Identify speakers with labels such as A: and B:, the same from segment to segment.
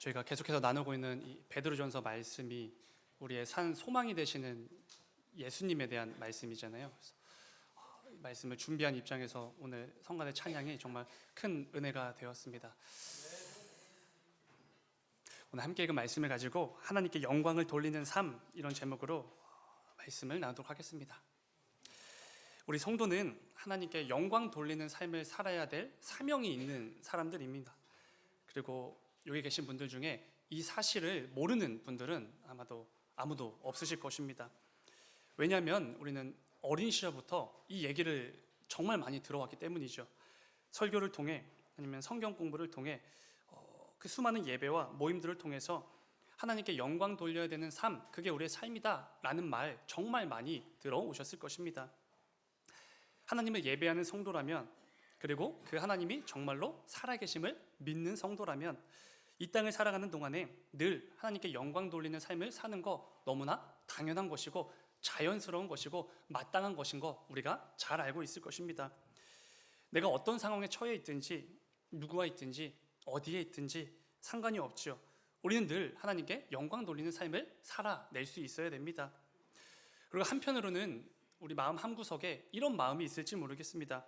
A: 저희가 계속해서 나누고 있는 이 베드로전서 말씀이 우리의 산 소망이 되시는 예수님에 대한 말씀이잖아요. 그래서 이 말씀을 준비한 입장에서 오늘 성간의 찬양이 정말 큰 은혜가 되었습니다. 오늘 함께 읽은 말씀을 가지고 하나님께 영광을 돌리는 삶, 이런 제목으로 말씀을 나누도록 하겠습니다. 우리 성도는 하나님께 영광 돌리는 삶을 살아야 될 사명이 있는 사람들입니다. 그리고 여기 계신 분들 중에 이 사실을 모르는 분들은 아마도 아무도 없으실 것입니다. 왜냐하면 우리는 어린 시절부터 이 얘기를 정말 많이 들어왔기 때문이죠. 설교를 통해 아니면 성경 공부를 통해 그 수많은 예배와 모임들을 통해서 하나님께 영광 돌려야 되는 삶, 그게 우리의 삶이다 라는 말 정말 많이 들어오셨을 것입니다. 하나님을 예배하는 성도라면, 그리고 그 하나님이 정말로 살아계심을 믿는 성도라면 이 땅을 살아가는 동안에 늘 하나님께 영광 돌리는 삶을 사는 거 너무나 당연한 것이고 자연스러운 것이고 마땅한 것인 거 우리가 잘 알고 있을 것입니다. 내가 어떤 상황에 처해 있든지 누구와 있든지 어디에 있든지 상관이 없지요. 우리는 늘 하나님께 영광 돌리는 삶을 살아낼 수 있어야 됩니다. 그리고 한편으로는 우리 마음 한구석에 이런 마음이 있을지 모르겠습니다.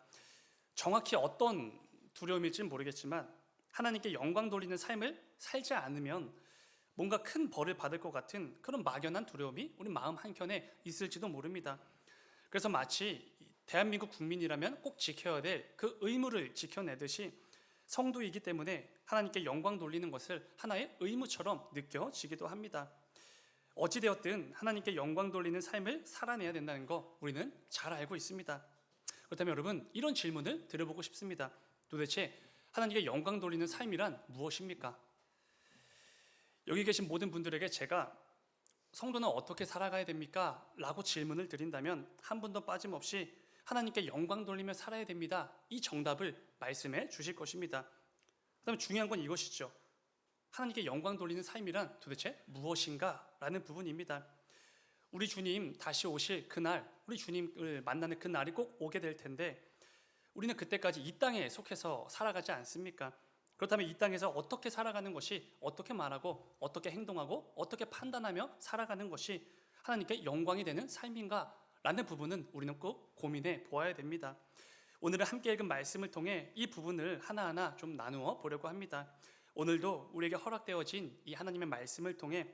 A: 정확히 어떤 두려움일지는 모르겠지만 하나님께 영광 돌리는 삶을 살지 않으면 뭔가 큰 벌을 받을 것 같은 그런 막연한 두려움이 우리 마음 한켠에 있을지도 모릅니다. 그래서 마치 대한민국 국민이라면 꼭 지켜야 될 그 의무를 지켜내듯이 성도이기 때문에 하나님께 영광 돌리는 것을 하나의 의무처럼 느껴지기도 합니다. 어찌되었든 하나님께 영광 돌리는 삶을 살아내야 된다는 거 우리는 잘 알고 있습니다. 그렇다면 여러분, 이런 질문을 드려보고 싶습니다. 도대체 하나님께 영광 돌리는 삶이란 무엇입니까? 여기 계신 모든 분들에게 제가 성도는 어떻게 살아가야 됩니까? 라고 질문을 드린다면 한 분도 빠짐없이 하나님께 영광 돌리며 살아야 됩니다, 이 정답을 말씀해 주실 것입니다. 그다음에 중요한 건 이것이죠. 하나님께 영광 돌리는 삶이란 도대체 무엇인가? 라는 부분입니다. 우리 주님 다시 오실 그날, 우리 주님을 만나는 그날이 꼭 오게 될 텐데 우리는 그때까지 이 땅에 속해서 살아가지 않습니까? 그렇다면 이 땅에서 어떻게 살아가는 것이, 어떻게 말하고 어떻게 행동하고 어떻게 판단하며 살아가는 것이 하나님께 영광이 되는 삶인가? 라는 부분은 우리는 꼭 고민해 보아야 됩니다. 오늘은 함께 읽은 말씀을 통해 이 부분을 하나하나 좀 나누어 보려고 합니다. 오늘도 우리에게 허락되어진 이 하나님의 말씀을 통해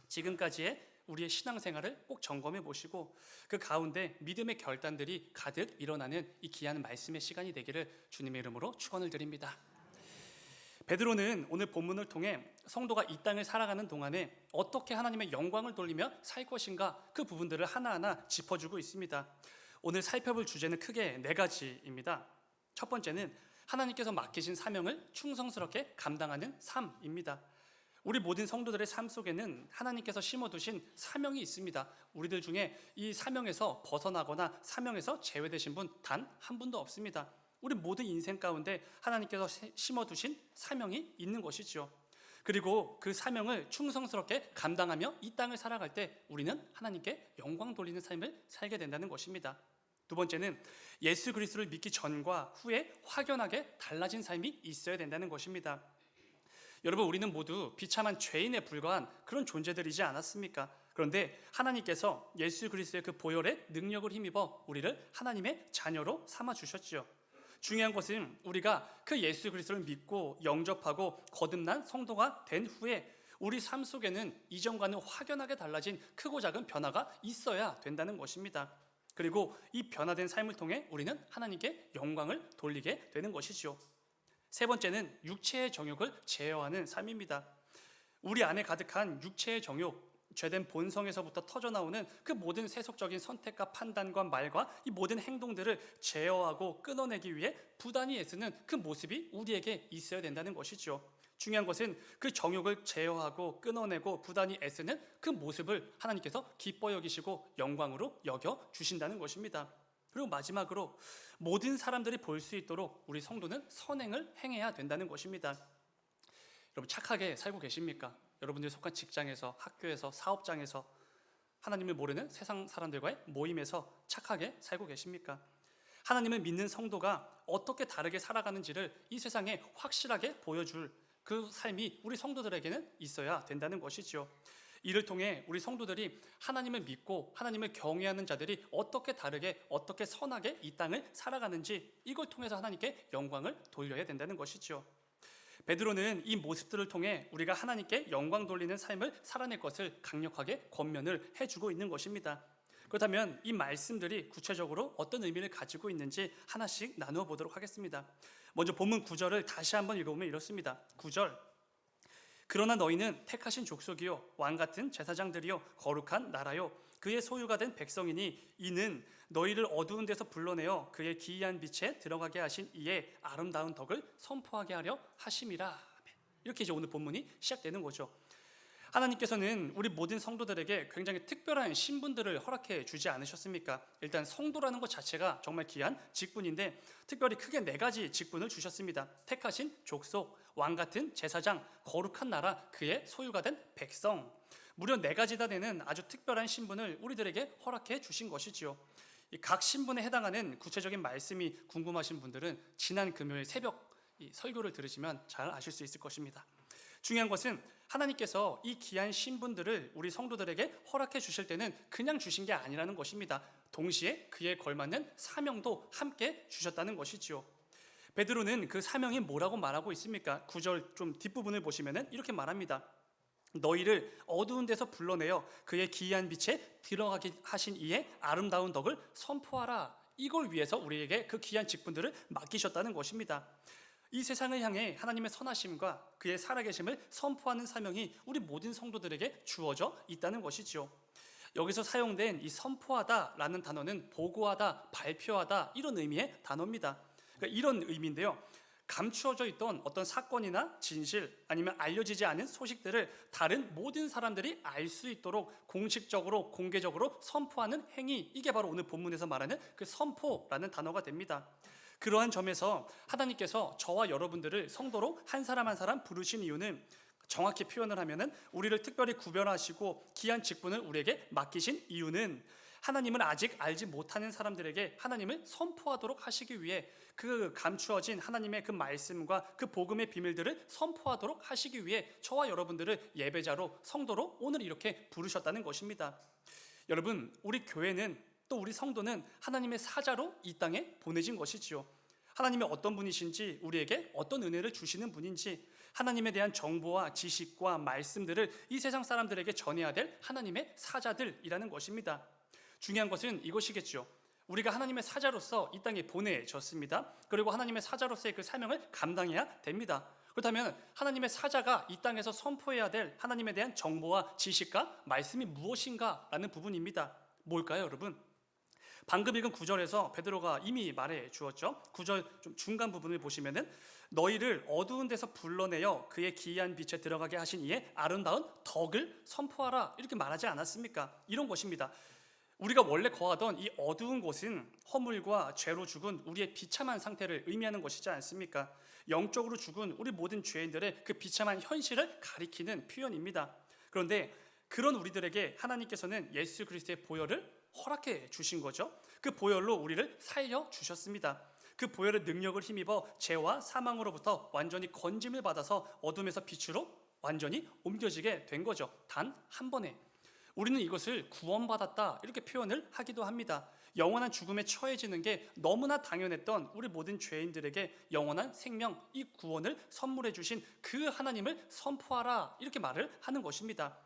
A: 지금까지의 우리의 신앙생활을 꼭 점검해 보시고 그 가운데 믿음의 결단들이 가득 일어나는 이 귀한 말씀의 시간이 되기를 주님의 이름으로 축원을 드립니다. 베드로는 오늘 본문을 통해 성도가 이 땅을 살아가는 동안에 어떻게 하나님의 영광을 돌리며 살 것인가, 그 부분들을 하나하나 짚어주고 있습니다. 오늘 살펴볼 주제는 크게 4가지입니다. 첫 번째는 하나님께서 맡기신 사명을 충성스럽게 감당하는 삶입니다. 우리 모든 성도들의 삶 속에는 하나님께서 심어두신 사명이 있습니다. 우리들 중에 이 사명에서 벗어나거나 사명에서 제외되신 분 단 한 분도 없습니다. 우리 모든 인생 가운데 하나님께서 심어두신 사명이 있는 것이죠. 그리고 그 사명을 충성스럽게 감당하며 이 땅을 살아갈 때 우리는 하나님께 영광 돌리는 삶을 살게 된다는 것입니다. 두 번째는 예수 그리스도를 믿기 전과 후에 확연하게 달라진 삶이 있어야 된다는 것입니다. 여러분, 우리는 모두 비참한 죄인에 불과한 그런 존재들이지 않았습니까? 그런데 하나님께서 예수 그리스도의 그 보혈의 능력을 힘입어 우리를 하나님의 자녀로 삼아주셨죠. 중요한 것은 우리가 그 예수 그리스도를 믿고 영접하고 거듭난 성도가 된 후에 우리 삶 속에는 이전과는 확연하게 달라진 크고 작은 변화가 있어야 된다는 것입니다. 그리고 이 변화된 삶을 통해 우리는 하나님께 영광을 돌리게 되는 것이죠. 세 번째는 육체의 정욕을 제어하는 삶입니다. 우리 안에 가득한 육체의 정욕, 죄된 본성에서부터 터져나오는 그 모든 세속적인 선택과 판단과 말과 이 모든 행동들을 제어하고 끊어내기 위해 부단히 애쓰는 그 모습이 우리에게 있어야 된다는 것이죠. 중요한 것은 그 정욕을 제어하고 끊어내고 부단히 애쓰는 그 모습을 하나님께서 기뻐 여기시고 영광으로 여겨 주신다는 것입니다. 그리고 마지막으로 모든 사람들이 볼 수 있도록 우리 성도는 선행을 행해야 된다는 것입니다. 여러분, 착하게 살고 계십니까? 여러분들이 속한 직장에서, 학교에서, 사업장에서, 하나님을 모르는 세상 사람들과의 모임에서 착하게 살고 계십니까? 하나님을 믿는 성도가 어떻게 다르게 살아가는지를 이 세상에 확실하게 보여줄 그 삶이 우리 성도들에게는 있어야 된다는 것이죠. 이를 통해 우리 성도들이 하나님을 믿고 하나님을 경외하는 자들이 어떻게 다르게 어떻게 선하게 이 땅을 살아가는지 이걸 통해서 하나님께 영광을 돌려야 된다는 것이죠. 베드로는 이 모습들을 통해 우리가 하나님께 영광 돌리는 삶을 살아낼 것을 강력하게 권면을 해주고 있는 것입니다. 그렇다면 이 말씀들이 구체적으로 어떤 의미를 가지고 있는지 하나씩 나누어 보도록 하겠습니다. 먼저 본문 9절을 다시 한번 읽어보면 이렇습니다. 9절, 그러나 너희는 택하신 족속이요 왕같은 제사장들이요 거룩한 나라요 그의 소유가 된 백성이니 이는 너희를 어두운 데서 불러내어 그의 기이한 빛에 들어가게 하신 이의 아름다운 덕을 선포하게 하려 하심이라. 이렇게 이제 오늘 본문이 시작되는 거죠. 하나님께서는 우리 모든 성도들에게 굉장히 특별한 신분들을 허락해 주지 않으셨습니까? 일단 성도라는 것 자체가 정말 귀한 직분인데 특별히 크게 4가지 직분을 주셨습니다. 택하신 족속, 왕같은 제사장, 거룩한 나라, 그의 소유가 된 백성. 무려 4가지나 되는 아주 특별한 신분을 우리들에게 허락해 주신 것이지요. 각 신분에 해당하는 구체적인 말씀이 궁금하신 분들은 지난 금요일 새벽 이 설교를 들으시면 잘 아실 수 있을 것입니다. 중요한 것은 하나님께서 이 귀한 신분들을 우리 성도들에게 허락해 주실 때는 그냥 주신 게 아니라는 것입니다. 동시에 그에 걸맞는 사명도 함께 주셨다는 것이지요. 베드로는 그 사명이 뭐라고 말하고 있습니까? 9절 좀 뒷부분을 보시면 이렇게 말합니다. 너희를 어두운 데서 불러내어 그의 기이한 빛에 들어가게 하신 이의 아름다운 덕을 선포하라. 이걸 위해서 우리에게 그 귀한 직분들을 맡기셨다는 것입니다. 이 세상을 향해 하나님의 선하심과 그의 살아계심을 선포하는 사명이 우리 모든 성도들에게 주어져 있다는 것이죠. 여기서 사용된 이 선포하다라는 단어는 보고하다, 발표하다 이런 의미의 단어입니다. 그러니까 이런 의미인데요. 감추어져 있던 어떤 사건이나 진실 아니면 알려지지 않은 소식들을 다른 모든 사람들이 알 수 있도록 공식적으로 공개적으로 선포하는 행위, 이게 바로 오늘 본문에서 말하는 그 선포라는 단어가 됩니다. 그러한 점에서 하나님께서 저와 여러분들을 성도로 한 사람 한 사람 부르신 이유는 정확히 표현을 하면은 우리를 특별히 구별하시고 귀한 직분을 우리에게 맡기신 이유는 하나님을 아직 알지 못하는 사람들에게 하나님을 선포하도록 하시기 위해 그 감추어진 하나님의 그 말씀과 그 복음의 비밀들을 선포하도록 하시기 위해 저와 여러분들을 예배자로 성도로 오늘 이렇게 부르셨다는 것입니다. 여러분, 우리 교회는 또 우리 성도는 하나님의 사자로 이 땅에 보내진 것이지요. 하나님이 어떤 분이신지, 우리에게 어떤 은혜를 주시는 분인지, 하나님에 대한 정보와 지식과 말씀들을 이 세상 사람들에게 전해야 될 하나님의 사자들이라는 것입니다. 중요한 것은 이것이겠죠. 우리가 하나님의 사자로서 이 땅에 보내졌습니다. 그리고 하나님의 사자로서의 그 사명을 감당해야 됩니다. 그렇다면 하나님의 사자가 이 땅에서 선포해야 될 하나님에 대한 정보와 지식과 말씀이 무엇인가라는 부분입니다. 뭘까요, 여러분? 방금 읽은 9절에서 베드로가 이미 말해 주었죠. 9절 좀 중간 부분을 보시면은 너희를 어두운 데서 불러내어 그의 기이한 빛에 들어가게 하신 이의 아름다운 덕을 선포하라 이렇게 말하지 않았습니까? 이런 것입니다. 우리가 원래 거하던 이 어두운 곳은 허물과 죄로 죽은 우리의 비참한 상태를 의미하는 것이지 않습니까? 영적으로 죽은 우리 모든 죄인들의 그 비참한 현실을 가리키는 표현입니다. 그런데 그런 우리들에게 하나님께서는 예수 그리스도의 보혈을 허락해 주신 거죠. 그 보혈로 우리를 살려 주셨습니다. 그 보혈의 능력을 힘입어 죄와 사망으로부터 완전히 건짐을 받아서 어둠에서 빛으로 완전히 옮겨지게 된 거죠. 단 한 번에. 우리는 이것을 구원받았다 이렇게 표현을 하기도 합니다. 영원한 죽음에 처해지는 게 너무나 당연했던 우리 모든 죄인들에게 영원한 생명, 이 구원을 선물해 주신 그 하나님을 선포하라 이렇게 말을 하는 것입니다.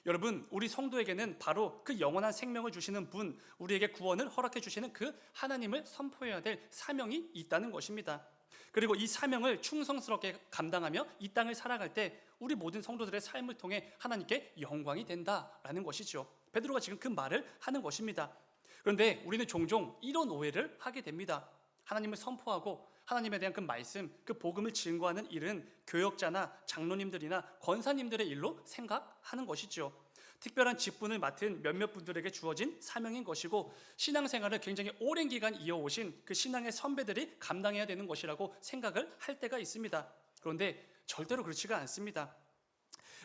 A: 여러분, 우리 성도에게는 바로 그 영원한 생명을 주시는 분, 우리에게 구원을 허락해 주시는 그 하나님을 선포해야 될 사명이 있다는 것입니다. 그리고 이 사명을 충성스럽게 감당하며 이 땅을 살아갈 때 우리 모든 성도들의 삶을 통해 하나님께 영광이 된다라는 것이죠. 베드로가 지금 그 말을 하는 것입니다. 그런데 우리는 종종 이런 오해를 하게 됩니다. 하나님을 선포하고 하나님에 대한 그 말씀, 그 복음을 증거하는 일은 교역자나 장로님들이나 권사님들의 일로 생각하는 것이죠. 특별한 직분을 맡은 몇몇 분들에게 주어진 사명인 것이고 신앙생활을 굉장히 오랜 기간 이어오신 그 신앙의 선배들이 감당해야 되는 것이라고 생각을 할 때가 있습니다. 그런데 절대로 그렇지가 않습니다.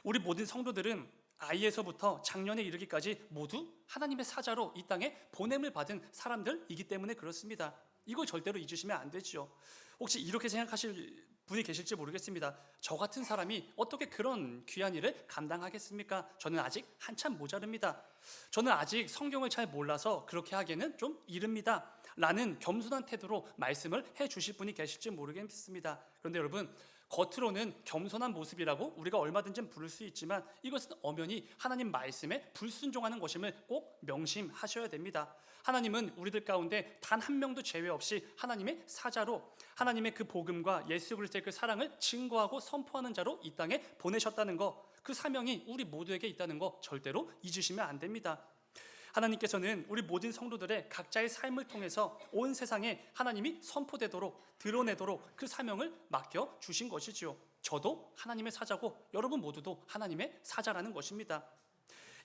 A: 우리 모든 성도들은 아이에서부터 장년에 이르기까지 모두 하나님의 사자로 이 땅에 보냄을 받은 사람들이기 때문에 그렇습니다. 이걸 절대로 잊으시면 안 되죠. 혹시 이렇게 생각하실 분이 계실지 모르겠습니다. 저 같은 사람이 어떻게 그런 귀한 일을 감당하겠습니까? 저는 아직 한참 모자릅니다. 저는 아직 성경을 잘 몰라서 그렇게 하기에는 좀 이릅니다. 라는 겸손한 태도로 말씀을 해 주실 분이 계실지 모르겠습니다. 그런데 여러분, 겉으로는 겸손한 모습이라고 우리가 얼마든지 부를 수 있지만 이것은 엄연히 하나님 말씀에 불순종하는 것임을 꼭 명심하셔야 됩니다. 하나님은 우리들 가운데 단 한 명도 제외 없이 하나님의 사자로 하나님의 그 복음과 예수 그리스도의 그 사랑을 증거하고 선포하는 자로 이 땅에 보내셨다는 것, 그 사명이 우리 모두에게 있다는 것 절대로 잊으시면 안 됩니다. 하나님께서는 우리 모든 성도들의 각자의 삶을 통해서 온 세상에 하나님이 선포되도록 드러내도록 그 사명을 맡겨 주신 것이지요. 저도 하나님의 사자고 여러분 모두도 하나님의 사자라는 것입니다.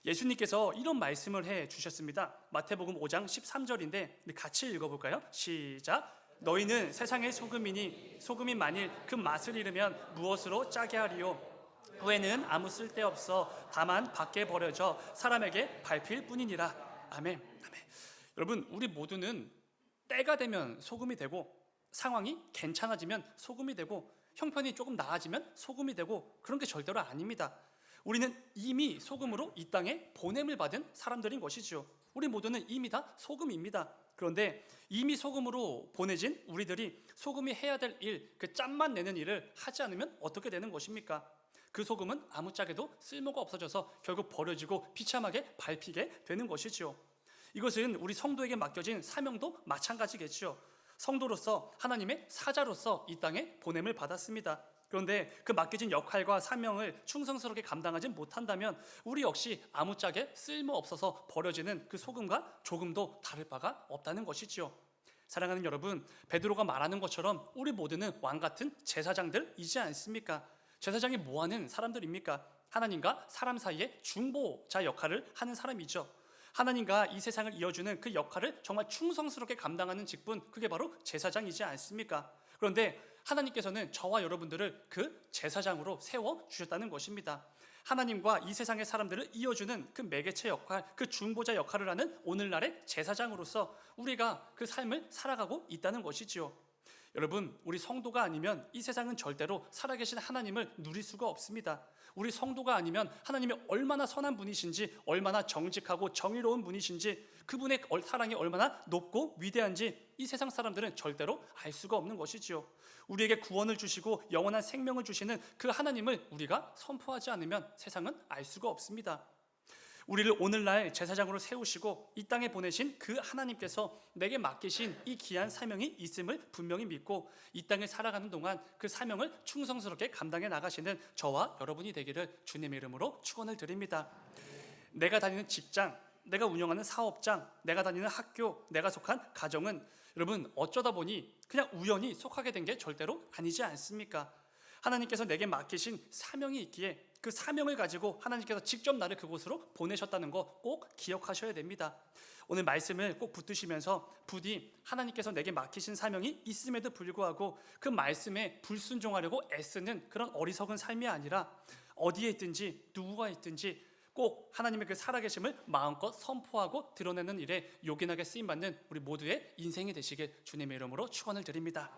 A: 예수님께서 이런 말씀을 해 주셨습니다. 마태복음 5장 13절인데 같이 읽어볼까요? 시작. 너희는 세상의 소금이니 소금이 만일 그 맛을 잃으면 무엇으로 짜게 하리요? 후에는 아무 쓸데없어 다만 밖에 버려져 사람에게 밟힐 뿐이니라. 아멘. 아멘. 여러분, 우리 모두는 때가 되면 소금이 되고 상황이 괜찮아지면 소금이 되고 형편이 조금 나아지면 소금이 되고 그런 게 절대로 아닙니다. 우리는 이미 소금으로 이 땅에 보냄을 받은 사람들인 것이죠. 우리 모두는 이미 다 소금입니다. 그런데 이미 소금으로 보내진 우리들이 소금이 해야 될 일, 그 짠만 내는 일을 하지 않으면 어떻게 되는 것입니까? 그 소금은 아무짝에도 쓸모가 없어져서 결국 버려지고 비참하게 밟히게 되는 것이지요. 이것은 우리 성도에게 맡겨진 사명도 마찬가지겠지요. 성도로서 하나님의 사자로서 이 땅에 보냄을 받았습니다. 그런데 그 맡겨진 역할과 사명을 충성스럽게 감당하지 못한다면 우리 역시 아무짝에 쓸모없어서 버려지는 그 소금과 조금도 다를 바가 없다는 것이지요. 사랑하는 여러분, 베드로가 말하는 것처럼 우리 모두는 왕같은 제사장들이지 않습니까? 제사장이 뭐하는 사람들입니까? 하나님과 사람 사이의 중보자 역할을 하는 사람이죠. 하나님과 이 세상을 이어주는 그 역할을 정말 충성스럽게 감당하는 직분, 그게 바로 제사장이지 않습니까? 그런데 하나님께서는 저와 여러분들을 그 제사장으로 세워주셨다는 것입니다. 하나님과 이 세상의 사람들을 이어주는 그 매개체 역할, 그 중보자 역할을 하는 오늘날의 제사장으로서 우리가 그 삶을 살아가고 있다는 것이지요. 여러분, 우리 성도가 아니면 이 세상은 절대로 살아계신 하나님을 누릴 수가 없습니다. 우리 성도가 아니면 하나님이 얼마나 선한 분이신지, 얼마나 정직하고 정의로운 분이신지, 그분의 사랑이 얼마나 높고 위대한지 이 세상 사람들은 절대로 알 수가 없는 것이지요. 우리에게 구원을 주시고 영원한 생명을 주시는 그 하나님을 우리가 선포하지 않으면 세상은 알 수가 없습니다. 우리를 오늘날 제사장으로 세우시고 이 땅에 보내신 그 하나님께서 내게 맡기신 이 귀한 사명이 있음을 분명히 믿고 이 땅을 살아가는 동안 그 사명을 충성스럽게 감당해 나가시는 저와 여러분이 되기를 주님의 이름으로 축원을 드립니다. 내가 다니는 직장, 내가 운영하는 사업장, 내가 다니는 학교, 내가 속한 가정은 여러분 어쩌다 보니 그냥 우연히 속하게 된 게 절대로 아니지 않습니까? 하나님께서 내게 맡기신 사명이 있기에 그 사명을 가지고 하나님께서 직접 나를 그곳으로 보내셨다는 거 꼭 기억하셔야 됩니다. 오늘 말씀을 꼭 붙드시면서 부디 하나님께서 내게 맡기신 사명이 있음에도 불구하고 그 말씀에 불순종하려고 애쓰는 그런 어리석은 삶이 아니라 어디에 있든지 누구가 있든지 꼭 하나님의 그 살아계심을 마음껏 선포하고 드러내는 일에 요긴하게 쓰임받는 우리 모두의 인생이 되시길 주님의 이름으로 축원을 드립니다.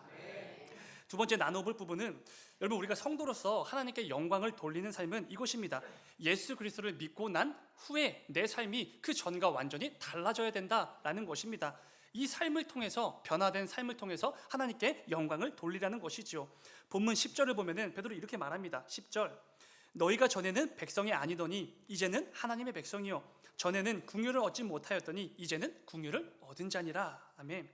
A: 두 번째 나눠볼 부분은 여러분, 우리가 성도로서 하나님께 영광을 돌리는 삶은 이것입니다. 예수 그리스도를 믿고 난 후에 내 삶이 그 전과 완전히 달라져야 된다라는 것입니다. 이 삶을 통해서, 변화된 삶을 통해서 하나님께 영광을 돌리라는 것이지요. 본문 10절을 보면은 베드로 이렇게 말합니다. 10절, 너희가 전에는 백성이 아니더니 이제는 하나님의 백성이요 전에는 궁유를 얻지 못하였더니 이제는 궁유를 얻은 자니라. 아멘.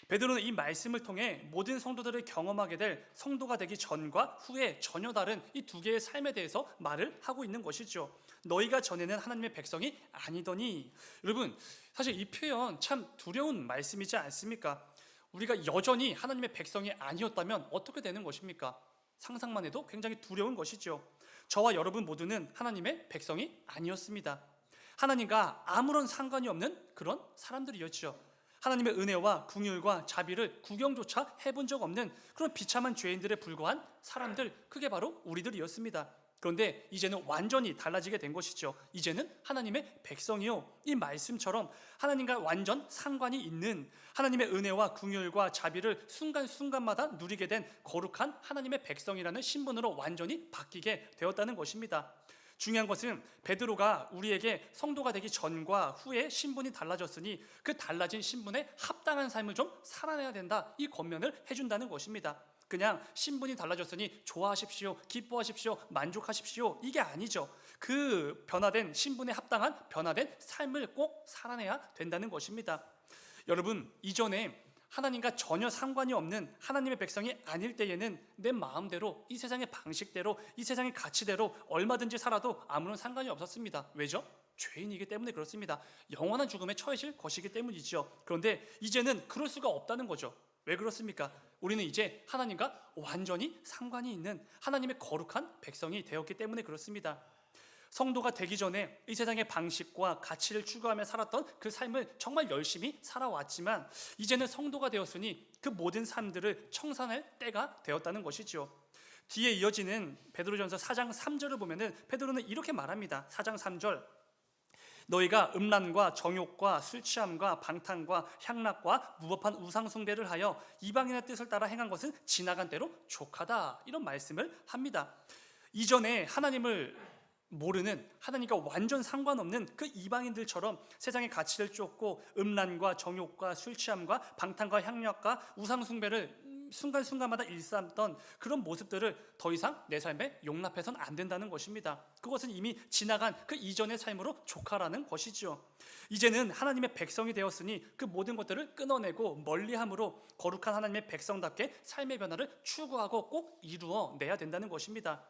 A: 베드로는 이 말씀을 통해 모든 성도들을 경험하게 될 성도가 되기 전과 후에 전혀 다른 이 두 개의 삶에 대해서 말을 하고 있는 것이죠. 너희가 전에는 하나님의 백성이 아니더니, 여러분 사실 이 표현 참 두려운 말씀이지 않습니까? 우리가 여전히 하나님의 백성이 아니었다면 어떻게 되는 것입니까? 상상만 해도 굉장히 두려운 것이죠. 저와 여러분 모두는 하나님의 백성이 아니었습니다. 하나님과 아무런 상관이 없는 그런 사람들이었죠. 하나님의 은혜와 긍휼과 자비를 구경조차 해본 적 없는 그런 비참한 죄인들에 불과한 사람들, 그게 바로 우리들이었습니다. 그런데 이제는 완전히 달라지게 된 것이죠. 이제는 하나님의 백성이요, 이 말씀처럼 하나님과 완전 상관이 있는 하나님의 은혜와 긍휼과 자비를 순간순간마다 누리게 된 거룩한 하나님의 백성이라는 신분으로 완전히 바뀌게 되었다는 것입니다. 중요한 것은 베드로가 우리에게 성도가 되기 전과 후에 신분이 달라졌으니 그 달라진 신분에 합당한 삶을 좀 살아내야 된다, 이 권면을 해준다는 것입니다. 그냥 신분이 달라졌으니 좋아하십시오, 기뻐하십시오, 만족하십시오, 이게 아니죠. 그 변화된 신분에 합당한 변화된 삶을 꼭 살아내야 된다는 것입니다. 여러분, 이전에 하나님과 전혀 상관이 없는 하나님의 백성이 아닐 때에는 내 마음대로, 이 세상의 방식대로, 이 세상의 가치대로 얼마든지 살아도 아무런 상관이 없었습니다. 왜죠? 죄인이기 때문에 그렇습니다. 영원한 죽음에 처해질 것이기 때문이죠. 그런데 이제는 그럴 수가 없다는 거죠. 왜 그렇습니까? 우리는 이제 하나님과 완전히 상관이 있는 하나님의 거룩한 백성이 되었기 때문에 그렇습니다. 성도가 되기 전에 이 세상의 방식과 가치를 추구하며 살았던 그 삶을 정말 열심히 살아왔지만 이제는 성도가 되었으니 그 모든 삶들을 청산할 때가 되었다는 것이죠. 뒤에 이어지는 베드로전서 4장 3절을 보면은 베드로는 이렇게 말합니다. 4장 3절, 너희가 음란과 정욕과 술 취함과 방탕과 향락과 무법한 우상 숭배를 하여 이방인의 뜻을 따라 행한 것은 지나간 대로 족하다, 이런 말씀을 합니다. 이전에 하나님을 모르는, 하나님과 완전 상관없는 그 이방인들처럼 세상의 가치를 쫓고 음란과 정욕과 술 취함과 방탕과 향락과 우상 숭배를 순간순간마다 일삼던 그런 모습들을 더 이상 내 삶에 용납해서는 안 된다는 것입니다. 그것은 이미 지나간 그 이전의 삶으로 족하라는 것이죠. 이제는 하나님의 백성이 되었으니 그 모든 것들을 끊어내고 멀리함으로 거룩한 하나님의 백성답게 삶의 변화를 추구하고 꼭 이루어내야 된다는 것입니다.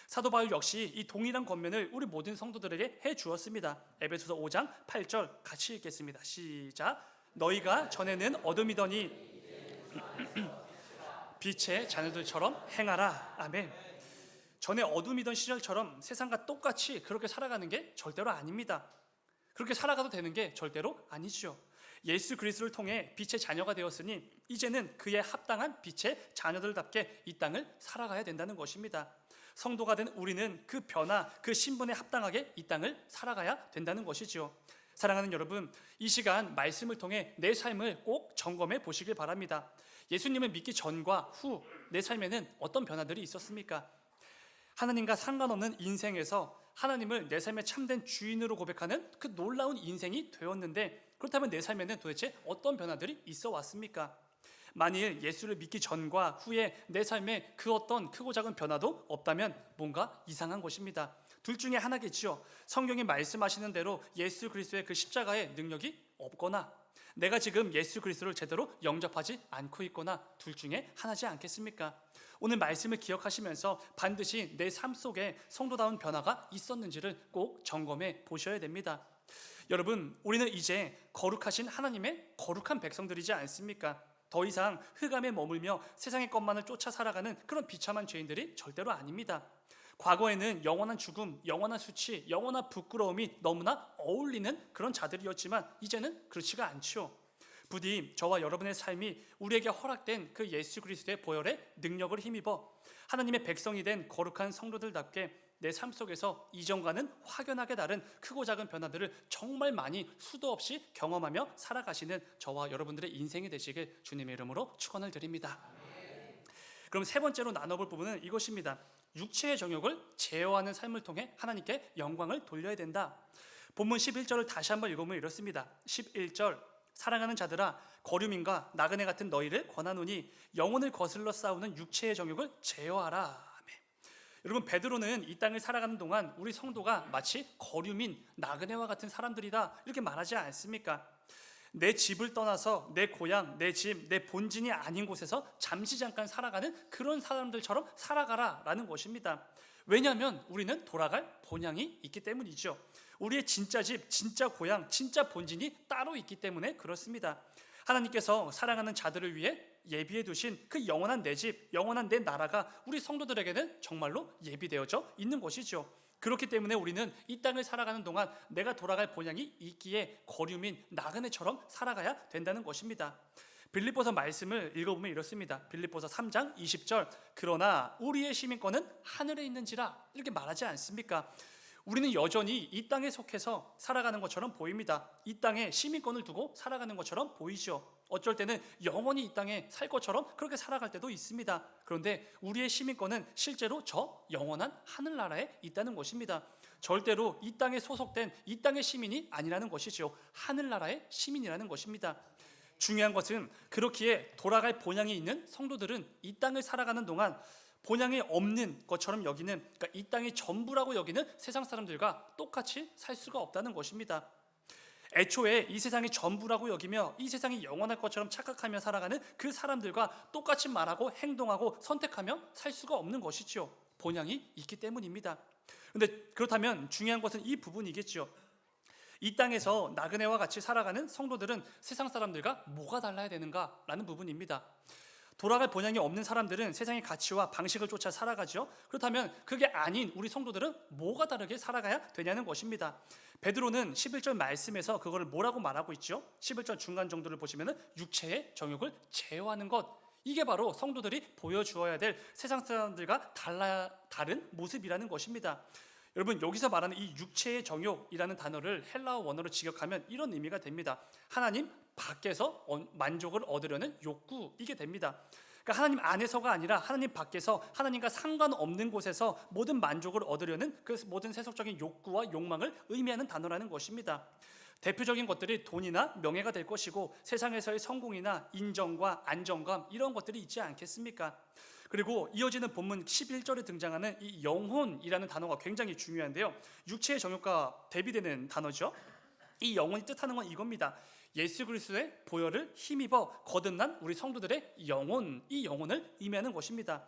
A: 사도 바울 역시 이 동일한 권면을 우리 모든 성도들에게 해 주었습니다. 에베소서 5장 8절 같이 읽겠습니다. 시작. 너희가 전에는 어둠이더니 빛의 자녀들처럼 행하라. 아멘. 전에 어둠이던 시절처럼 세상과 똑같이 그렇게 살아가는 게 절대로 아닙니다. 그렇게 살아가도 되는 게 절대로 아니죠. 예수 그리스도를 통해 빛의 자녀가 되었으니 이제는 그에 합당한 빛의 자녀들답게 이 땅을 살아가야 된다는 것입니다. 성도가 된 우리는 그 변화, 그 신분에 합당하게 이 땅을 살아가야 된다는 것이죠. 사랑하는 여러분, 이 시간 말씀을 통해 내 삶을 꼭 점검해 보시길 바랍니다. 예수님을 믿기 전과 후 내 삶에는 어떤 변화들이 있었습니까? 하나님과 상관없는 인생에서 하나님을 내 삶의 참된 주인으로 고백하는 그 놀라운 인생이 되었는데, 그렇다면 내 삶에는 도대체 어떤 변화들이 있어 왔습니까? 만일 예수를 믿기 전과 후에 내 삶에 그 어떤 크고 작은 변화도 없다면 뭔가 이상한 것입니다. 둘 중에 하나겠죠. 성경이 말씀하시는 대로 예수 그리스도의 그 십자가의 능력이 없거나 내가 지금 예수 그리스도를 제대로 영접하지 않고 있거나 둘 중에 하나지 않겠습니까? 오늘 말씀을 기억하시면서 반드시 내 삶 속에 성도다운 변화가 있었는지를 꼭 점검해 보셔야 됩니다. 여러분, 우리는 이제 거룩하신 하나님의 거룩한 백성들이지 않습니까? 더 이상 흑암에 머물며 세상의 것만을 쫓아 살아가는 그런 비참한 죄인들이 절대로 아닙니다. 과거에는 영원한 죽음, 영원한 수치, 영원한 부끄러움이 너무나 어울리는 그런 자들이었지만 이제는 그렇지가 않죠. 부디 저와 여러분의 삶이 우리에게 허락된 그 예수 그리스도의 보혈의 능력을 힘입어 하나님의 백성이 된 거룩한 성도들답게 내 삶 속에서 이전과는 확연하게 다른 크고 작은 변화들을 정말 많이 수도 없이 경험하며 살아가시는 저와 여러분들의 인생이 되시길 주님의 이름으로 축원을 드립니다. 그럼 세 번째로 나눠볼 부분은 이것입니다. 육체의 정욕을 제어하는 삶을 통해 하나님께 영광을 돌려야 된다. 본문 11절을 다시 한번 읽으면 이렇습니다. 11절, 사랑하는 자들아, 거류민과 나그네 같은 너희를 권하노니 영혼을 거슬러 싸우는 육체의 정욕을 제어하라. 여러분, 베드로는 이 땅을 살아가는 동안 우리 성도가 마치 거류민, 나그네와 같은 사람들이다 이렇게 말하지 않습니까? 내 집을 떠나서 내 고향, 내 집, 내 본진이 아닌 곳에서 잠시 잠깐 살아가는 그런 사람들처럼 살아가라라는 것입니다. 왜냐하면 우리는 돌아갈 본향이 있기 때문이죠. 우리의 진짜 집, 진짜 고향, 진짜 본진이 따로 있기 때문에 그렇습니다. 하나님께서 사랑하는 자들을 위해 예비해 두신 그 영원한 내 집, 영원한 내 나라가 우리 성도들에게는 정말로 예비되어져 있는 것이죠. 그렇기 때문에 우리는 이 땅을 살아가는 동안 내가 돌아갈 본향이 있기에 거류민, 나그네처럼 살아가야 된다는 것입니다. 빌립보서 말씀을 읽어보면 이렇습니다. 빌립보서 3장 20절, 그러나 우리의 시민권은 하늘에 있는지라, 이렇게 말하지 않습니까? 우리는 여전히 이 땅에 속해서 살아가는 것처럼 보입니다. 이 땅에 시민권을 두고 살아가는 것처럼 보이죠. 어쩔 때는 영원히 이 땅에 살 것처럼 그렇게 살아갈 때도 있습니다. 그런데 우리의 시민권은 실제로 저 영원한 하늘나라에 있다는 것입니다. 절대로 이 땅에 소속된 이 땅의 시민이 아니라는 것이죠. 하늘나라의 시민이라는 것입니다. 중요한 것은 그렇기에 돌아갈 본향이 있는 성도들은 이 땅을 살아가는 동안 본향이 없는 것처럼 여기는, 그러니까 이 땅이 전부라고 여기는 세상 사람들과 똑같이 살 수가 없다는 것입니다. 애초에 이 세상이 전부라고 여기며 이 세상이 영원할 것처럼 착각하며 살아가는 그 사람들과 똑같이 말하고 행동하고 선택하며 살 수가 없는 것이죠. 본향이 있기 때문입니다. 그런데 그렇다면 중요한 것은 이 부분이겠죠. 이 땅에서 나그네와 같이 살아가는 성도들은 세상 사람들과 뭐가 달라야 되는가라는 부분입니다. 돌아갈 본향이 없는 사람들은 세상의 가치와 방식을 쫓아 살아가죠. 그렇다면 그게 아닌 우리 성도들은 뭐가 다르게 살아가야 되냐는 것입니다. 베드로는 11절 말씀에서 그거를 뭐라고 말하고 있죠? 11절 중간 정도를 보시면 육체의 정욕을 제어하는 것, 이게 바로 성도들이 보여주어야 될 세상 사람들과 다른 모습이라는 것입니다. 여러분, 여기서 말하는 이 육체의 정욕이라는 단어를 헬라어 원어로 직역하면 이런 의미가 됩니다. 하나님 밖에서 만족을 얻으려는 욕구, 이게 됩니다. 그러니까 하나님 안에서가 아니라 하나님 밖에서 하나님과 상관없는 곳에서 모든 만족을 얻으려는 그 모든 세속적인 욕구와 욕망을 의미하는 단어라는 것입니다. 대표적인 것들이 돈이나 명예가 될 것이고 세상에서의 성공이나 인정과 안정감, 이런 것들이 있지 않겠습니까? 그리고 이어지는 본문 11절에 등장하는 이 영혼이라는 단어가 굉장히 중요한데요. 육체의 정욕과 대비되는 단어죠. 이 영혼이 뜻하는 건 이겁니다. 예수 그리스도의 보혈을 힘입어 거듭난 우리 성도들의 영혼, 이 영혼을 의미하는 것입니다.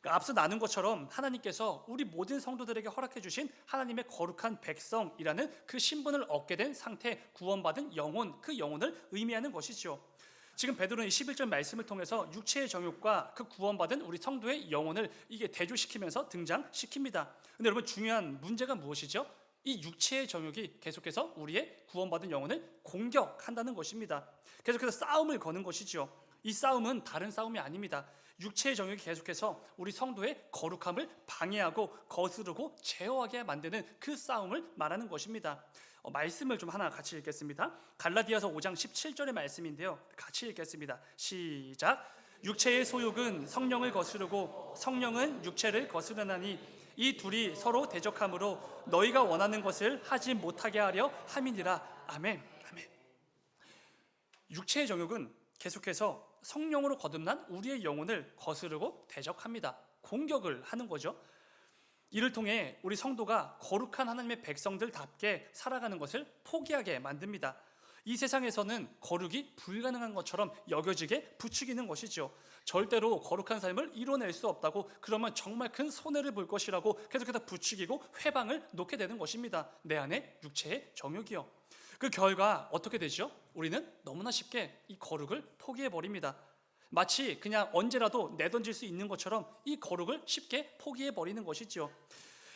A: 그러니까 앞서 나눈 것처럼 하나님께서 우리 모든 성도들에게 허락해 주신 하나님의 거룩한 백성이라는 그 신분을 얻게 된 상태, 구원받은 영혼, 그 영혼을 의미하는 것이죠. 지금 베드로는 11절 말씀을 통해서 육체의 정욕과 그 구원받은 우리 성도의 영혼을 이게 대조시키면서 등장시킵니다. 근데 여러분, 중요한 문제가 무엇이죠? 이 육체의 정욕이 계속해서 우리의 구원받은 영혼을 공격한다는 것입니다. 계속해서 싸움을 거는 것이죠. 이 싸움은 다른 싸움이 아닙니다. 육체의 정욕이 계속해서 우리 성도의 거룩함을 방해하고 거스르고 제어하게 만드는 그 싸움을 말하는 것입니다. 말씀을 좀 하나 같이 읽겠습니다. 갈라디아서 5장 17절의 말씀인데요, 같이 읽겠습니다. 시작. 육체의 소욕은 성령을 거스르고 성령은 육체를 거스르나니 이 둘이 서로 대적함으로 너희가 원하는 것을 하지 못하게 하려 함이니라. 아멘. 아멘. 육체의 정욕은 계속해서 성령으로 거듭난 우리의 영혼을 거스르고 대적합니다. 공격을 하는 거죠. 이를 통해 우리 성도가 거룩한 하나님의 백성들답게 살아가는 것을 포기하게 만듭니다. 이 세상에서는 거룩이 불가능한 것처럼 여겨지게 부추기는 것이죠. 절대로 거룩한 삶을 이뤄낼 수 없다고, 그러면 정말 큰 손해를 볼 것이라고 계속해서 부추기고 회방을 놓게 되는 것입니다. 내 안에 육체의 정욕이요. 그 결과 어떻게 되죠? 우리는 너무나 쉽게 이 거룩을 포기해버립니다. 마치 그냥 언제라도 내던질 수 있는 것처럼 이 거룩을 쉽게 포기해버리는 것이죠.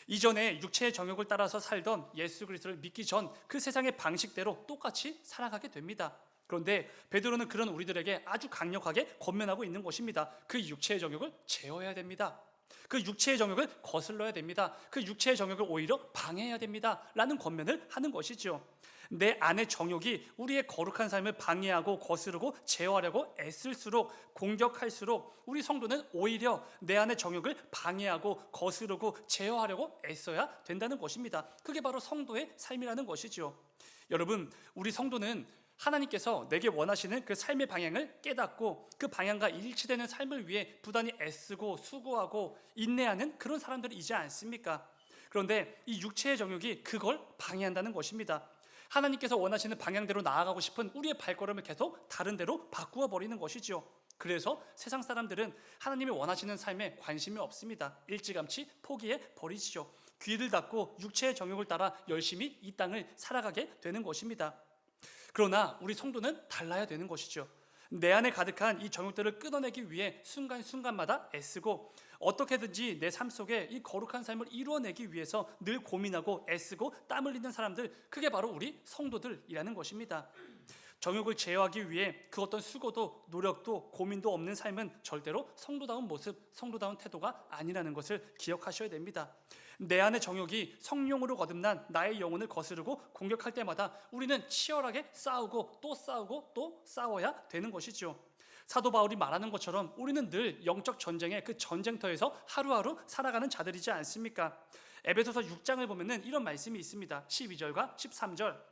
A: 이전에 육체의 정욕을 따라서 살던 예수 그리스도를 믿기 전 그 세상의 방식대로 똑같이 살아가게 됩니다. 그런데 베드로는 그런 우리들에게 아주 강력하게 권면하고 있는 것입니다. 그 육체의 정욕을 제어해야 됩니다. 그 육체의 정욕을 거슬러야 됩니다. 그 육체의 정욕을 오히려 방해해야 됩니다. 라는 권면을 하는 것이죠. 내 안의 정욕이 우리의 거룩한 삶을 방해하고 거스르고 제어하려고 애쓸수록, 공격할수록 우리 성도는 오히려 내 안의 정욕을 방해하고 거스르고 제어하려고 애써야 된다는 것입니다. 그게 바로 성도의 삶이라는 것이죠. 여러분, 우리 성도는 하나님께서 내게 원하시는 그 삶의 방향을 깨닫고 그 방향과 일치되는 삶을 위해 부단히 애쓰고 수고하고 인내하는 그런 사람들이지 않습니까? 그런데 이 육체의 정욕이 그걸 방해한다는 것입니다. 하나님께서 원하시는 방향대로 나아가고 싶은 우리의 발걸음을 계속 다른 데로 바꾸어 버리는 것이죠. 그래서 세상 사람들은 하나님이 원하시는 삶에 관심이 없습니다. 일찌감치 포기해 버리시죠. 귀를 닫고 육체의 정욕을 따라 열심히 이 땅을 살아가게 되는 것입니다. 그러나 우리 성도는 달라야 되는 것이죠. 내 안에 가득한 이 정욕들을 끊어내기 위해 순간순간마다 애쓰고 어떻게든지 내 삶 속에 이 거룩한 삶을 이루어내기 위해서 늘 고민하고 애쓰고 땀 흘리는 사람들, 그게 바로 우리 성도들이라는 것입니다. 정욕을 제어하기 위해 그 어떤 수고도 노력도 고민도 없는 삶은 절대로 성도다운 모습, 성도다운 태도가 아니라는 것을 기억하셔야 됩니다. 내 안의 정욕이 성령으로 거듭난 나의 영혼을 거스르고 공격할 때마다 우리는 치열하게 싸우고 또 싸워야 되는 것이죠. 사도 바울이 말하는 것처럼 우리는 늘 영적 전쟁의 그 전쟁터에서 하루하루 살아가는 자들이지 않습니까? 에베소서 6장을 보면은 이런 말씀이 있습니다. 12절과 13절.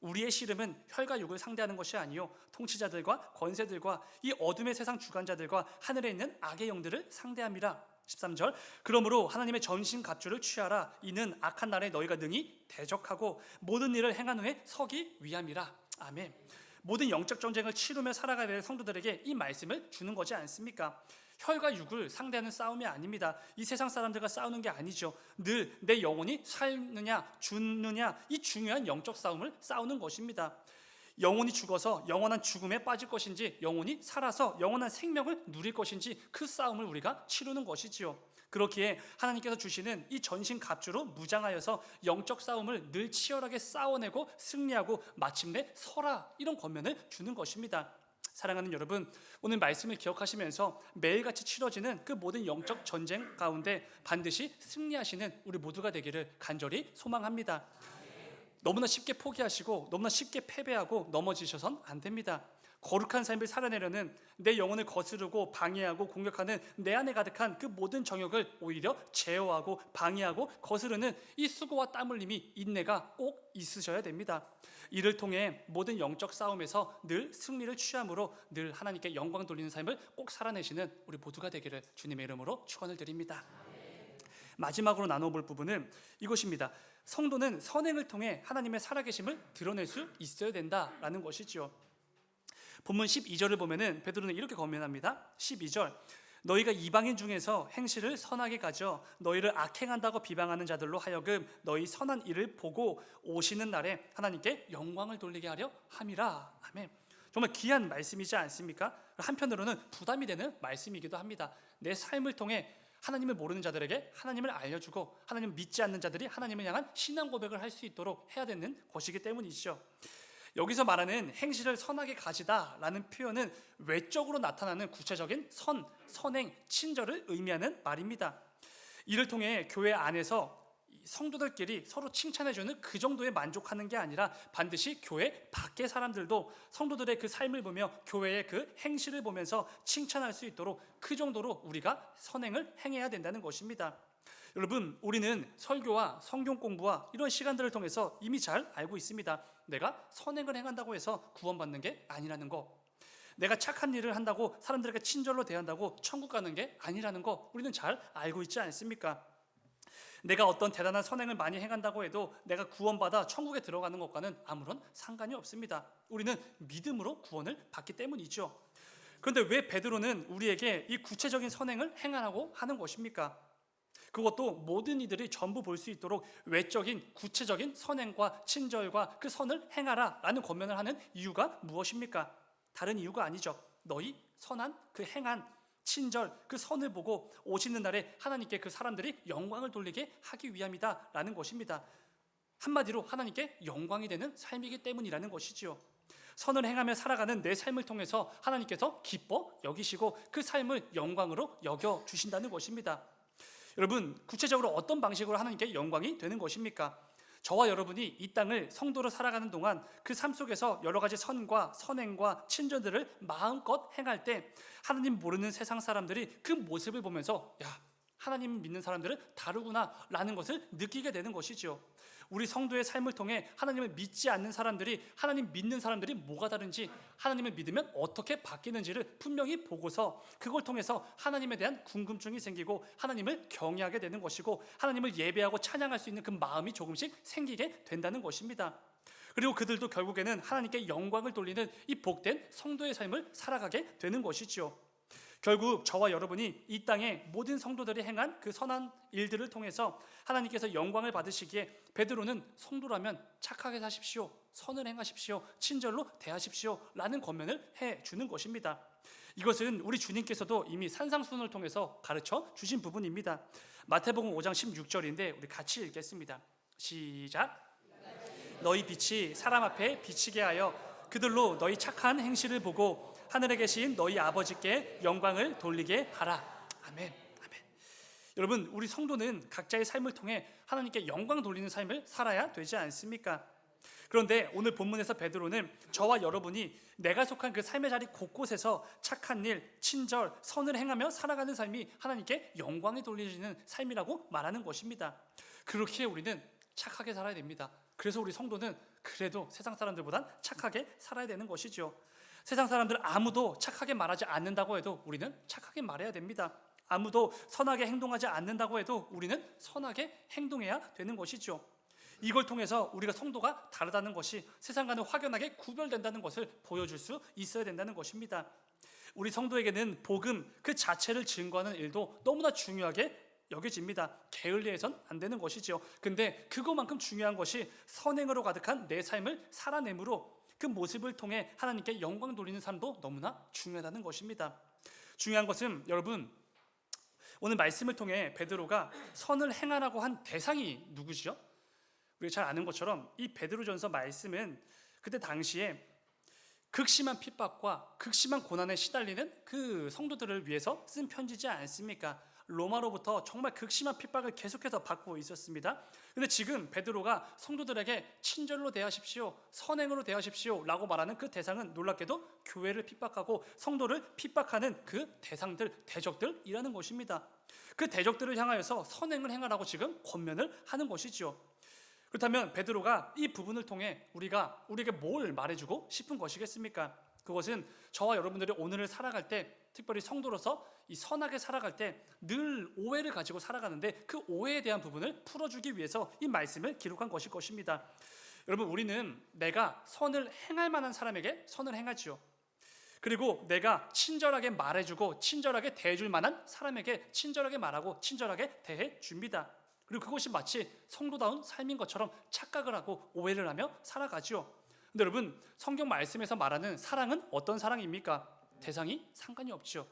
A: 우리의 씨름은 혈과 육을 상대하는 것이 아니요 통치자들과 권세들과 이 어둠의 세상 주관자들과 하늘에 있는 악의 영들을 상대함이라. 13절. 그러므로 하나님의 전신 갑주를 취하라. 이는 악한 날에 너희가 능히 대적하고 모든 일을 행한 후에 서기 위함이라. 아멘. 모든 영적 전쟁을 치르며 살아가야 될 성도들에게 이 말씀을 주는 거지 않습니까? 혈과 육을 상대하는 싸움이 아닙니다. 이 세상 사람들과 싸우는 게 아니죠. 늘 내 영혼이 살느냐 죽느냐 이 중요한 영적 싸움을 싸우는 것입니다. 영혼이 죽어서 영원한 죽음에 빠질 것인지 영혼이 살아서 영원한 생명을 누릴 것인지 그 싸움을 우리가 치르는 것이지요. 그렇기에 하나님께서 주시는 이 전신 갑주로 무장하여서 영적 싸움을 늘 치열하게 싸워내고 승리하고 마침내 서라 이런 권면을 주는 것입니다. 사랑하는 여러분, 오늘 말씀을 기억하시면서 매일같이 치러지는 그 모든 영적 전쟁 가운데 반드시 승리하시는 우리 모두가 되기를 간절히 소망합니다. 너무나 쉽게 포기하시고 너무나 쉽게 패배하고 넘어지셔선 안 됩니다. 거룩한 삶을 살아내려는 내 영혼을 거스르고 방해하고 공격하는 내 안에 가득한 그 모든 정욕을 오히려 제어하고 방해하고 거스르는 이 수고와 땀 흘림이 인내가 꼭 있으셔야 됩니다. 이를 통해 모든 영적 싸움에서 늘 승리를 취함으로 늘 하나님께 영광 돌리는 삶을 꼭 살아내시는 우리 모두가 되기를 주님의 이름으로 축원을 드립니다. 마지막으로 나눠볼 부분은 이것입니다. 성도는 선행을 통해 하나님의 살아계심을 드러낼 수 있어야 된다라는 것이죠. 본문 12절을 보면은 베드로는 이렇게 권면합니다. 12절. 너희가 이방인 중에서 행실을 선하게 가져 너희를 악행한다고 비방하는 자들로 하여금 너희 선한 일을 보고 오시는 날에 하나님께 영광을 돌리게 하려 함이라. 아멘. 정말 귀한 말씀이지 않습니까? 한편으로는 부담이 되는 말씀이기도 합니다. 내 삶을 통해 하나님을 모르는 자들에게 하나님을 알려주고 하나님을 믿지 않는 자들이 하나님을 향한 신앙 고백을 할 수 있도록 해야 되는 것이기 때문이죠. 여기서 말하는 행실을 선하게 가지다라는 표현은 외적으로 나타나는 구체적인 선행, 친절을 의미하는 말입니다. 이를 통해 교회 안에서 성도들끼리 서로 칭찬해주는 그 정도에 만족하는 게 아니라 반드시 교회 밖의 사람들도 성도들의 그 삶을 보며 교회의 그 행실을 보면서 칭찬할 수 있도록 그 정도로 우리가 선행을 행해야 된다는 것입니다. 여러분, 우리는 설교와 성경 공부와 이런 시간들을 통해서 이미 잘 알고 있습니다. 내가 선행을 행한다고 해서 구원받는 게 아니라는 거, 내가 착한 일을 한다고 사람들에게 친절로 대한다고 천국 가는 게 아니라는 거 우리는 잘 알고 있지 않습니까? 내가 어떤 대단한 선행을 많이 행한다고 해도 내가 구원받아 천국에 들어가는 것과는 아무런 상관이 없습니다. 우리는 믿음으로 구원을 받기 때문이죠. 그런데 왜 베드로는 우리에게 이 구체적인 선행을 행하라고 하는 것입니까? 그것도 모든 이들이 전부 볼 수 있도록 외적인 구체적인 선행과 친절과 그 선을 행하라 라는 권면을 하는 이유가 무엇입니까? 다른 이유가 아니죠. 너희 선한 그 행한 친절 그 선을 보고 오시는 날에 하나님께 그 사람들이 영광을 돌리게 하기 위함이다 라는 것입니다. 한마디로 하나님께 영광이 되는 삶이기 때문이라는 것이지요. 선을 행하며 살아가는 내 삶을 통해서 하나님께서 기뻐 여기시고 그 삶을 영광으로 여겨주신다는 것입니다. 여러분, 구체적으로 어떤 방식으로 하나님께 영광이 되는 것입니까? 저와 여러분이 이 땅을 성도로 살아가는 동안 그 삶 속에서 여러 가지 선과 선행과 친절들을 마음껏 행할 때 하나님 모르는 세상 사람들이 그 모습을 보면서 야, 하나님 믿는 사람들은 다르구나 라는 것을 느끼게 되는 것이죠. 우리 성도의 삶을 통해 하나님을 믿지 않는 사람들이 하나님 믿는 사람들이 뭐가 다른지, 하나님을 믿으면 어떻게 바뀌는지를 분명히 보고서 그걸 통해서 하나님에 대한 궁금증이 생기고 하나님을 경외하게 되는 것이고 하나님을 예배하고 찬양할 수 있는 그 마음이 조금씩 생기게 된다는 것입니다. 그리고 그들도 결국에는 하나님께 영광을 돌리는 이 복된 성도의 삶을 살아가게 되는 것이죠. 결국 저와 여러분이 이 땅에 모든 성도들이 행한 그 선한 일들을 통해서 하나님께서 영광을 받으시기에 베드로는 성도라면 착하게 사십시오, 선을 행하십시오, 친절로 대하십시오 라는 권면을 해주는 것입니다. 이것은 우리 주님께서도 이미 산상수훈을 통해서 가르쳐 주신 부분입니다. 마태복음 5장 16절인데 우리 같이 읽겠습니다. 시작. 너희 빛이 사람 앞에 비치게 하여 그들로 너희 착한 행실을 보고 하늘에 계신 너희 아버지께 영광을 돌리게 하라. 아멘. 아멘. 여러분, 우리 성도는 각자의 삶을 통해 하나님께 영광 돌리는 삶을 살아야 되지 않습니까? 그런데 오늘 본문에서 베드로는 저와 여러분이 내가 속한 그 삶의 자리 곳곳에서 착한 일, 친절, 선을 행하며 살아가는 삶이 하나님께 영광이 돌리는 삶이라고 말하는 것입니다. 그렇게 우리는 착하게 살아야 됩니다. 그래서 우리 성도는 그래도 세상 사람들보단 착하게 살아야 되는 것이죠. 세상 사람들 아무도 착하게 말하지 않는다고 해도 우리는 착하게 말해야 됩니다. 아무도 선하게 행동하지 않는다고 해도 우리는 선하게 행동해야 되는 것이죠. 이걸 통해서 우리가 성도가 다르다는 것이 세상과는 확연하게 구별된다는 것을 보여줄 수 있어야 된다는 것입니다. 우리 성도에게는 복음 그 자체를 증거하는 일도 너무나 중요하게 여겨집니다. 게을리해선 안 되는 것이죠. 근데 그것만큼 중요한 것이 선행으로 가득한 내 삶을 살아내므로 그 모습을 통해 하나님께 영광 돌리는 삶도 너무나 중요하다는 것입니다. 중요한 것은 여러분, 오늘 말씀을 통해 베드로가 선을 행하라고 한 대상이 누구시죠? 우리가 잘 아는 것처럼 이 베드로전서 말씀은 그때 당시에 극심한 핍박과 극심한 고난에 시달리는 그 성도들을 위해서 쓴 편지지 않습니까? 로마로부터 정말 극심한 핍박을 계속해서 받고 있었습니다. 근데 지금 베드로가 성도들에게 친절로 대하십시오, 선행으로 대하십시오 라고 말하는 그 대상은 놀랍게도 교회를 핍박하고 성도를 핍박하는 그 대상들, 대적들이라는 것입니다. 그 대적들을 향하여서 선행을 행하라고 지금 권면을 하는 것이죠. 그렇다면 베드로가 이 부분을 통해 우리에게 뭘 말해주고 싶은 것이겠습니까? 그것은 저와 여러분들이 오늘을 살아갈 때, 특별히 성도로서 이 선하게 살아갈 때 늘 오해를 가지고 살아가는데 그 오해에 대한 부분을 풀어주기 위해서 이 말씀을 기록한 것일 것입니다. 여러분, 우리는 내가 선을 행할 만한 사람에게 선을 행하지요. 그리고 내가 친절하게 말해주고 친절하게 대해줄 만한 사람에게 친절하게 말하고 친절하게 대해줍니다. 그리고 그것이 마치 성도다운 삶인 것처럼 착각을 하고 오해를 하며 살아가지요. 근데 여러분, 성경 말씀에서 말하는 사랑은 어떤 사랑입니까? 대상이 상관이 없죠.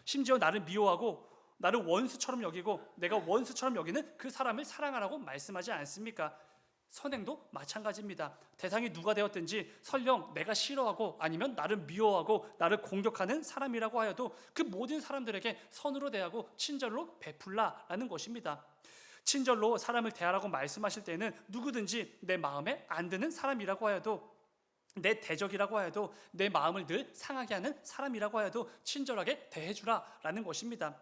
A: 심지어 나를 미워하고 나를 원수처럼 여기고 내가 원수처럼 여기는 그 사람을 사랑하라고 말씀하지 않습니까? 선행도 마찬가지입니다. 대상이 누가 되었든지 설령 내가 싫어하고 아니면 나를 미워하고 나를 공격하는 사람이라고 하여도 그 모든 사람들에게 선으로 대하고 친절로 베풀라라는 것입니다. 친절로 사람을 대하라고 말씀하실 때는 누구든지 내 마음에 안 드는 사람이라고 하여도, 내 대적이라고 하여도, 내 마음을 늘 상하게 하는 사람이라고 하여도 친절하게 대해주라라는 것입니다.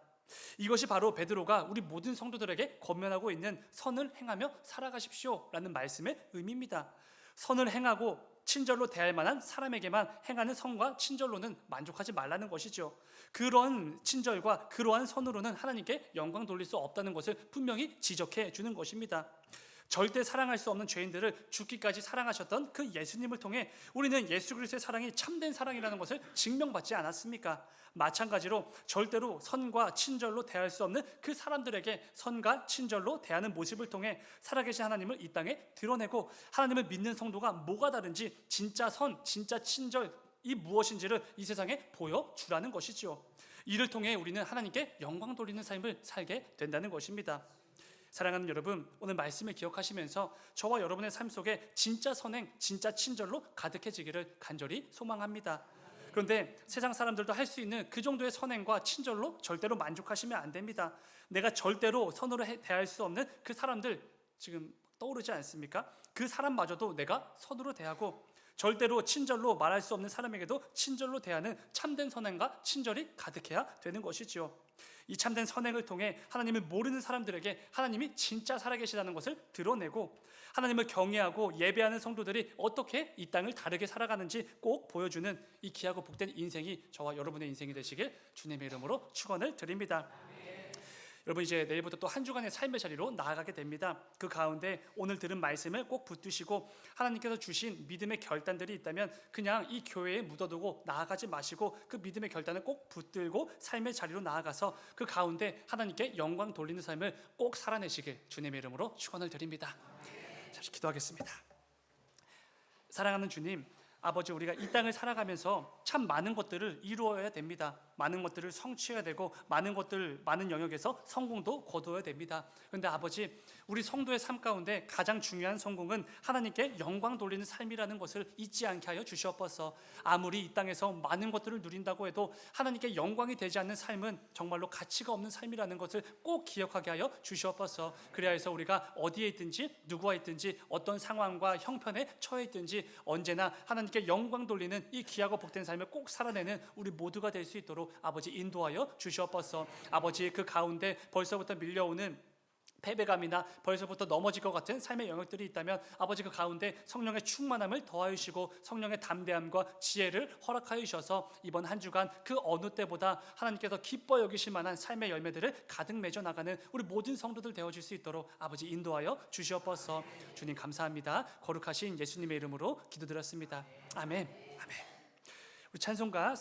A: 이것이 바로 베드로가 우리 모든 성도들에게 권면하고 있는 선을 행하며 살아가십시오라는 말씀의 의미입니다. 선을 행하고 친절로 대할 만한 사람에게만 행하는 선과 친절로는 만족하지 말라는 것이죠. 그러한 친절과 그러한 선으로는 하나님께 영광 돌릴 수 없다는 것을 분명히 지적해 주는 것입니다. 절대 사랑할 수 없는 죄인들을 죽기까지 사랑하셨던 그 예수님을 통해 우리는 예수 그리스도의 사랑이 참된 사랑이라는 것을 증명받지 않았습니까? 마찬가지로 절대로 선과 친절로 대할 수 없는 그 사람들에게 선과 친절로 대하는 모습을 통해 살아계신 하나님을 이 땅에 드러내고, 하나님을 믿는 성도가 뭐가 다른지, 진짜 선, 진짜 친절 이 무엇인지를 이 세상에 보여주라는 것이죠. 이를 통해 우리는 하나님께 영광 돌리는 삶을 살게 된다는 것입니다. 사랑하는 여러분, 오늘 말씀을 기억하시면서 저와 여러분의 삶 속에 진짜 선행, 진짜 친절로 가득해지기를 간절히 소망합니다. 그런데 세상 사람들도 할 수 있는 그 정도의 선행과 친절로 절대로 만족하시면 안 됩니다. 내가 절대로 선으로 대할 수 없는 그 사람들 지금 떠오르지 않습니까? 그 사람마저도 내가 선으로 대하고, 절대로 친절로 말할 수 없는 사람에게도 친절로 대하는 참된 선행과 친절이 가득해야 되는 것이지요. 이 참된 선행을 통해 하나님을 모르는 사람들에게 하나님이 진짜 살아계시다는 것을 드러내고, 하나님을 경외하고 예배하는 성도들이 어떻게 이 땅을 다르게 살아가는지 꼭 보여주는 이 귀하고 복된 인생이 저와 여러분의 인생이 되시길 주님의 이름으로 축원을 드립니다. 여러분, 이제 내일부터 또 한 주간의 삶의 자리로 나아가게 됩니다. 그 가운데 오늘 들은 말씀을 꼭 붙드시고 하나님께서 주신 믿음의 결단들이 있다면 그냥 이 교회에 묻어두고 나아가지 마시고 그 믿음의 결단을 꼭 붙들고 삶의 자리로 나아가서 그 가운데 하나님께 영광 돌리는 삶을 꼭 살아내시길 주님의 이름으로 축원을 드립니다. 잠시 기도하겠습니다. 사랑하는 주님, 아버지, 우리가 이 땅을 살아가면서 참 많은 것들을 이루어야 됩니다. 많은 것들을 성취해야 되고 많은 영역에서 성공도 거두어야 됩니다. 그런데 아버지, 우리 성도의 삶 가운데 가장 중요한 성공은 하나님께 영광 돌리는 삶이라는 것을 잊지 않게 하여 주시옵소서. 아무리 이 땅에서 많은 것들을 누린다고 해도 하나님께 영광이 되지 않는 삶은 정말로 가치가 없는 삶이라는 것을 꼭 기억하게 하여 주시옵소서. 그래야 해서 우리가 어디에 있든지 누구와 있든지 어떤 상황과 형편에 처해 있든지 언제나 하나님께 영광 돌리는 이 귀하고 복된 삶을 꼭 살아내는 우리 모두가 될 수 있도록 아버지 인도하여 주시옵소서. 아버지, 그 가운데 벌써부터 밀려오는 패배감이나 벌써부터 넘어질 것 같은 삶의 영역들이 있다면 아버지, 그 가운데 성령의 충만함을 더하여 주시고 성령의 담대함과 지혜를 허락하여 주셔서 이번 한 주간 그 어느 때보다 하나님께서 기뻐 여기실 만한 삶의 열매들을 가득 맺어 나가는 우리 모든 성도들 되어질 수 있도록 아버지 인도하여 주시옵소서. 주님 감사합니다. 거룩하신 예수님의 이름으로 기도드렸습니다. 아멘. 아멘. 우리 찬송가